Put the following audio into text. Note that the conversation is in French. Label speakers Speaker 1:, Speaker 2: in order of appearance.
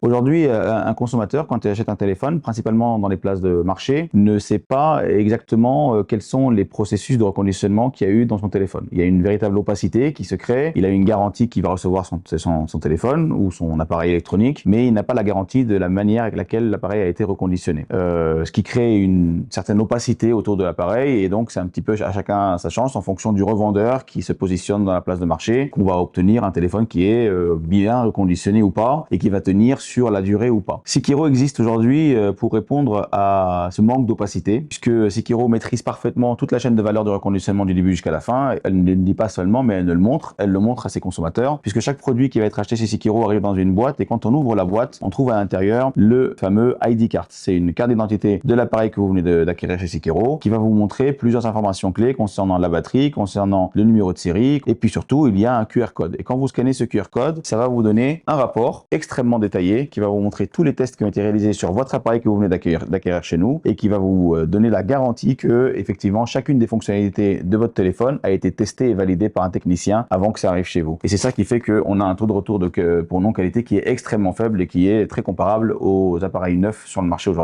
Speaker 1: Aujourd'hui, un consommateur, quand il achète un téléphone, principalement dans les places de marché, ne sait pas exactement quels sont les processus de reconditionnement qu'il y a eu dans son téléphone. Il y a une véritable opacité qui se crée. Il a une garantie qu'il va recevoir son téléphone ou son appareil électronique, mais il n'a pas la garantie de la manière avec laquelle l'appareil a été reconditionné. Ce qui crée une certaine opacité autour de l'appareil, et donc c'est un petit peu à chacun sa chance en fonction du revendeur qui se positionne dans la place de marché, qu'on va obtenir un téléphone qui est bien reconditionné ou pas, et qui va tenir sur la durée ou pas. Sekiro existe aujourd'hui pour répondre à ce manque d'opacité, puisque Sekiro maîtrise parfaitement toute la chaîne de valeur de reconditionnement du début jusqu'à la fin. Elle ne le dit pas seulement, mais elle le montre à ses consommateurs, puisque chaque produit qui va être acheté chez Sekiro arrive dans une boîte, et quand on ouvre la boîte, on trouve à l'intérieur le fameux ID card. C'est une carte d'identité de l'appareil que vous venez d'acquérir chez Sekiro, qui va vous montrer plusieurs informations clés concernant la batterie, concernant le numéro de série, et puis surtout, il y a un QR code. Et quand vous scannez ce QR code, ça va vous donner un rapport extrêmement détaillé qui va vous montrer tous les tests qui ont été réalisés sur votre appareil que vous venez d'acquérir chez nous, et qui va vous donner la garantie que, effectivement, chacune des fonctionnalités de votre téléphone a été testée et validée par un technicien avant que ça arrive chez vous. Et c'est ça qui fait qu'on a un taux de retour pour non-qualité qui est extrêmement faible et qui est très comparable aux appareils neufs sur le marché aujourd'hui.